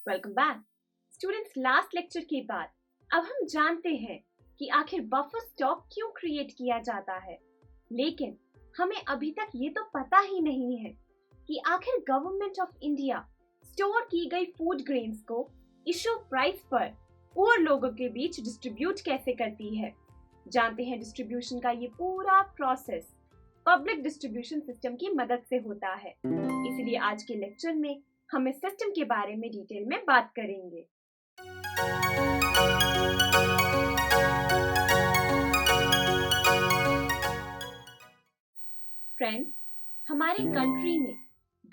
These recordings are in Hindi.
Welcome back students. Last lecture के बाद अब हम जानते हैं कि आखिर बफर स्टॉक क्यों क्रिएट किया जाता है, लेकिन हमें अभी तक ये तो पता ही नहीं है कि आखिर गवर्नमेंट ऑफ इंडिया स्टोर की गई फूड ग्रेन्स को इशू प्राइस पर पुअर लोगों के बीच डिस्ट्रीब्यूट कैसे करती है। जानते हैं डिस्ट्रीब्यूशन का ये पूरा प्रोसेस पब्लिक डिस्ट्रीब्यूशन सिस्टम की मदद से होता है। इसलिए आज के लेक्चर में हम इस सिस्टम के बारे में डिटेल में बात करेंगे। फ्रेंड्स, हमारे कंट्री में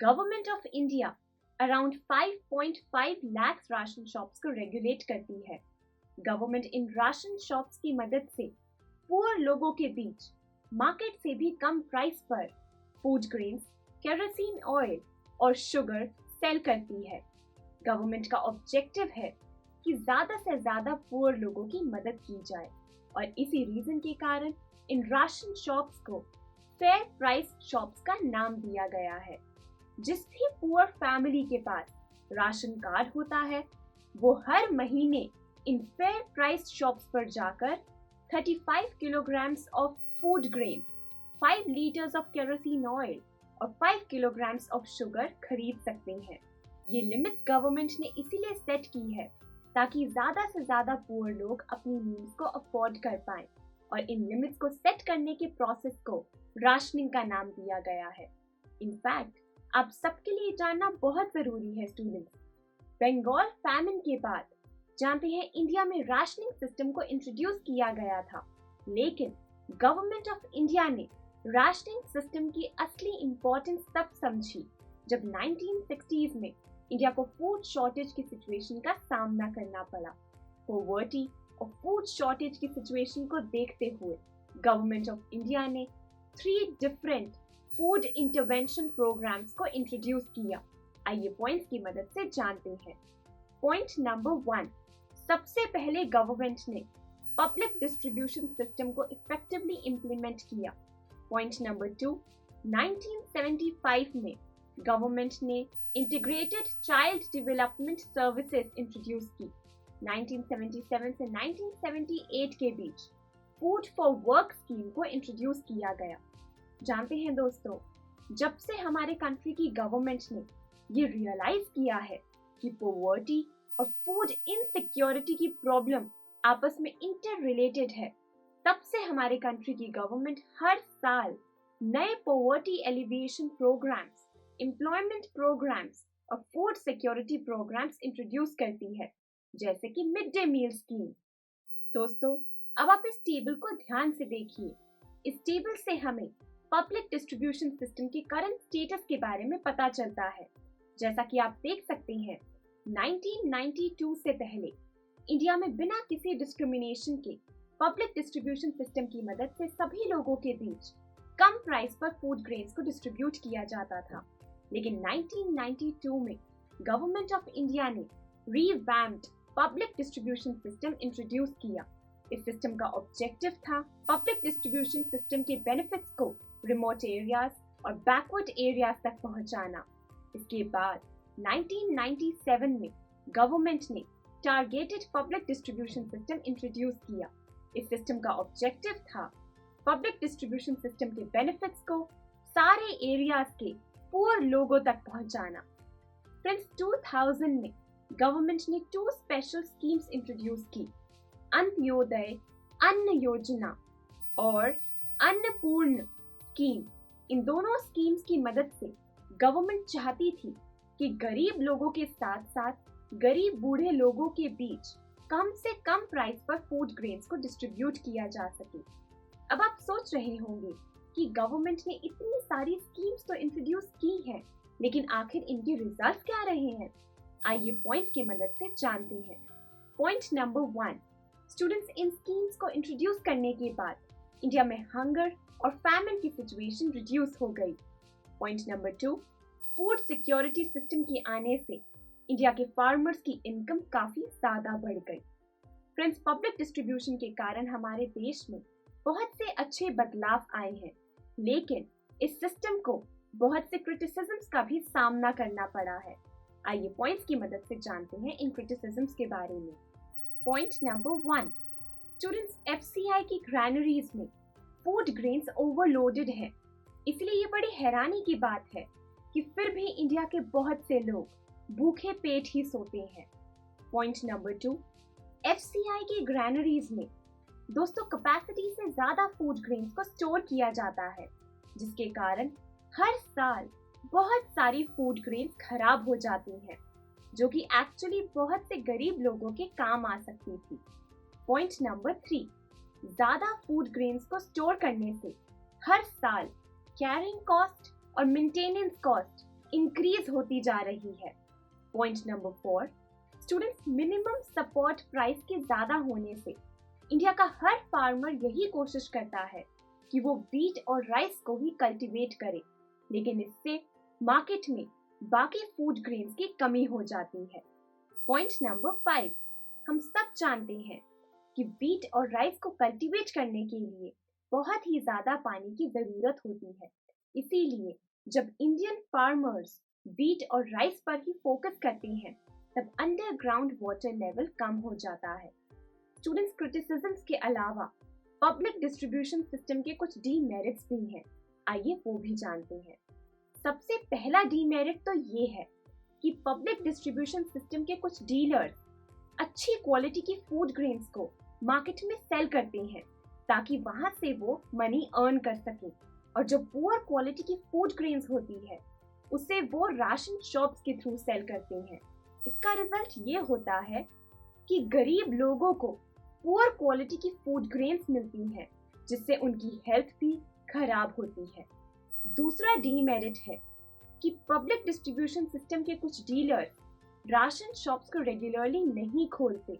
government of India around 5.5 lakh ration shops को रेगुलेट करती है। गवर्नमेंट इन राशन शॉप्स की मदद से पुअर लोगों के बीच मार्केट से भी कम प्राइस पर फूड ग्रेन्स, केरोसिन ऑयल और शुगर सेल करती है। गवर्नमेंट का ऑब्जेक्टिव है कि ज्यादा से ज्यादा पुअर लोगों की मदद की जाए और इसी रीजन के कारण इन राशन शॉप्स को फेयर प्राइस शॉप्स का नाम दिया गया है। जिस भी पुअर फैमिली के पास राशन कार्ड होता है वो हर महीने इन फेयर प्राइस शॉप्स पर जाकर 35 kilograms of food grains, 5 litres of kerosene oil और 5 किलोग्राम्स ऑफ शुगर खरीद सकते हैं। ये लिमिट्स गवर्नमेंट ने इसीलिए सेट की है ताकि ज्यादा से ज्यादा पुअर लोग अपनी नीड्स को अफोर्ड कर पाएं और इन लिमिट्स को सेट करने के प्रोसेस को राशनिंग का नाम दिया गया है। इनफैक्ट आप सबके लिए जानना बहुत जरूरी है स्टूडेंट्स, बंगाल फैमिन के बाद जानते हैं इंडिया में राशनिंग सिस्टम को इंट्रोड्यूस किया गया था, लेकिन गवर्नमेंट ऑफ इंडिया ने राशनिंग सिस्टम की असली इंपॉर्टेंस तब समझी जब 1960s में इंडिया को फूड शॉर्टेज की सिचुएशन का सामना करना पड़ा। पॉवर्टी और फूड शॉर्टेज की सिचुएशन को देखते हुए गवर्नमेंट ऑफ इंडिया ने 3 डिफरेंट फूड इंटरवेंशन प्रोग्राम्स को इंट्रोड्यूस किया। आइए पॉइंट्स की मदद से जानते हैं। पॉइंट नंबर 1, सबसे पहले गवर्नमेंट ने पब्लिक डिस्ट्रीब्यूशन सिस्टम को इफेक्टिवली इंप्लीमेंट किया। पॉइंट नंबर 2, 1975 में गवर्नमेंट ने integrated child development services introduce की। 1977 से 1978 के बीच फूड फॉर वर्क स्कीम को इंट्रोड्यूस किया गया। जानते हैं दोस्तों, जब से हमारे कंट्री की गवर्नमेंट ने ये रियलाइज किया है कि पॉवर्टी और फूड इनसिक्योरिटी की प्रॉब्लम आपस में इंटर रिलेटेड है, तब से हमारे कंट्री की गवर्नमेंट हर साल नए poverty alleviation programmes, employment programmes और फूड सिक्योरिटी प्रोग्राम्स इंट्रोड्यूस करती है, जैसे कि मिड डे मील स्कीम। दोस्तों, अब आप इस टेबल को ध्यान से देखिए। इस टेबल से हमें पब्लिक डिस्ट्रीब्यूशन सिस्टम के करंट स्टेटस के बारे में पता चलता है। जैसा कि आप देख सकते हैं, 1992 से पहले इंडिया में बिना किसी डिस्क्रिमिनेशन के पब्लिक डिस्ट्रीब्यूशन सिस्टम की मदद से सभी लोगों के बीच कम प्राइस पर फूड ग्रेन्स को डिस्ट्रीब्यूट किया जाता था। लेकिन 1992 में गवर्नमेंट ऑफ इंडिया ने revamped public distribution system introduce किया। इस सिस्टम का ऑब्जेक्टिव था पब्लिक डिस्ट्रीब्यूशन सिस्टम के बेनिफिट्स को रिमोट एरियाज और बैकवर्ड एरियाज तक पहुंचाना। इसके बाद 1997 में गवर्नमेंट ने targeted public distribution system introduce किया। इस सिस्टम का ऑब्जेक्टिव था पब्लिक डिस्ट्रीब्यूशन सिस्टम के बेनिफिट्स को सारे एरियाज के पुअर लोगों तक पहुंचाना। फ्रेंड्स, 2000 में गवर्नमेंट ने 2 स्पेशल स्कीम्स इंट्रोड्यूस की, अंत्योदय अन्न योजना और अन्नपूर्ण स्कीम। इन दोनों स्कीम्स की मदद से गवर्नमेंट चाहती थी कि गरीब लोगों के साथ साथ गरीब बूढ़े लोगों के बीच कम से कम प्राइस पर फूड ग्रेन्स को डिस्ट्रीब्यूट किया जा सके। अब आप सोच रहे होंगे कि गवर्नमेंट ने इतनी सारी स्कीम्स तो इंट्रोड्यूस की हैं, लेकिन आखिर इनके रिजल्ट्स क्या रहे हैं? आइए पॉइंट्स की मदद से जानते हैं। पॉइंट नंबर 1, स्टूडेंट्स, इन स्कीम्स को इंट्रोड्यूस करने के बाद इंडिया में हंगर और फैमिन की सिचुएशन रिड्यूस हो गई। Point number 2, food security system के आने से इंडिया के फार्मर्स की इनकम काफी ज्यादा बढ़ गई। फ्रेंड्स, पब्लिक डिस्ट्रीब्यूशन के कारण हमारे देश में बहुत से अच्छे बदलाव आए हैं, लेकिन इस सिस्टम को बहुत से क्रिटिसिज्म्स का भी सामना करना पड़ा है। आइए पॉइंट्स की मदद से जानते हैं इन क्रिटिसिज्म्स के बारे में। पॉइंट नंबर 1, स्टूडेंट्स, FCI की ग्रैनरीज में फूड ग्रेन्स ओवरलोडेड है, इसलिए ये बड़ी हैरानी की बात है कि फिर भी इंडिया के बहुत से लोग भूखे पेट ही सोते हैं। पॉइंट नंबर 2, FCI की ग्रैनरीज में दोस्तों कैपेसिटी से ज्यादा फूड ग्रेन्स को स्टोर किया जाता है, जिसके कारण हर साल बहुत सारी फूड ग्रेन्स खराब हो जाती हैं, जो कि एक्चुअली बहुत से गरीब लोगों के काम आ सकती थी। पॉइंट नंबर 3, ज्यादा फूड ग्रेन्स को स्टोर करने से हर साल कैरिंग कॉस्ट और मेंटेनेंस कॉस्ट इंक्रीज होती जा रही है। Point number 4, students, minimum support price के ज्यादा होने से इंडिया का हर फार्मर यही कोशिश करता है कि वो व्हीट और राइस को ही कल्टीवेट करे, लेकिन इससे मार्केट में बाकी फूड ग्रेन्स की कमी हो जाती है। पॉइंट नंबर 5, हम सब जानते हैं कि व्हीट और राइस को कल्टीवेट करने के लिए बहुत ही ज्यादा पानी की जरूरत होती है, इसीलिए जब इंडियन फार्मर्स व्हीट और राइस पर ही फोकस करते हैं तब अंडरग्राउंड वाटर लेवल कम हो जाता है। स्टूडेंट्स, क्रिटिसिज्म्स के अलावा पब्लिक डिस्ट्रीब्यूशन सिस्टम के कुछ डीमेरिट्स भी हैं, आइए वो भी जानते हैं। सबसे पहला डीमेरिट तो ये है कि पब्लिक डिस्ट्रीब्यूशन सिस्टम के कुछ डीलर्स अच्छी क्वालिटी की फूड ग्रेन्स को मार्केट में सेल करते हैं ताकि वहां से वो मनी अर्न कर सके, और जो पुअर क्वालिटी की फूड ग्रेन्स होती है उसे वो राशन शॉप्स के थ्रू सेल करते हैं। इसका रिजल्ट ये होता है कि गरीब लोगों को पुअर क्वालिटी की फूड ग्रेन्स मिलती हैं, जिससे उनकी हेल्थ भी खराब होती है। दूसरा डीमेरिट है कि पब्लिक डिस्ट्रीब्यूशन सिस्टम के कुछ डीलर्स राशन शॉप्स को रेगुलरली नहीं खोलते।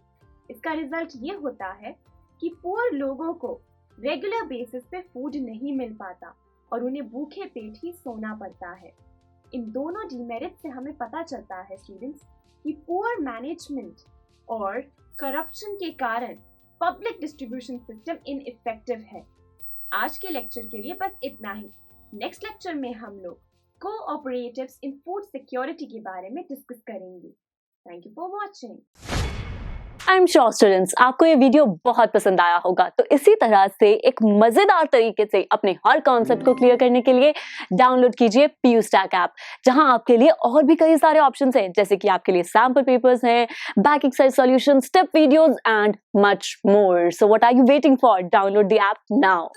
इसका रिजल्ट ये होता है कि पुअर लोगों को रेगुलर बेसिस पे फूड नहीं मिल पाता और उन्हें भूखे पेट ही सोना पड़ता है। इन दोनों डीमेरिट से हमें पता चलता है स्टूडेंट्स कि पुअर मैनेजमेंट और करप्शन के कारण पब्लिक डिस्ट्रीब्यूशन सिस्टम इनइफेक्टिव है। आज के लेक्चर के लिए बस इतना ही। नेक्स्ट लेक्चर में हम लोग कोऑपरेटिव्स इन फूड सिक्योरिटी के बारे में डिस्कस करेंगे। Thank you for watching. I am sure students, आपको ये वीडियो बहुत पसंद आया होगा, तो इसी तरह से एक मजेदार तरीके से अपने हर कॉन्सेप्ट को क्लियर करने के लिए डाउनलोड कीजिए PUStack ऐप, जहां आपके लिए और भी कई सारे ऑप्शंस हैं, जैसे कि आपके लिए सैंपल पेपर्स हैं, back exercise solution, step videos and much more. So what are you waiting for? Download the app now.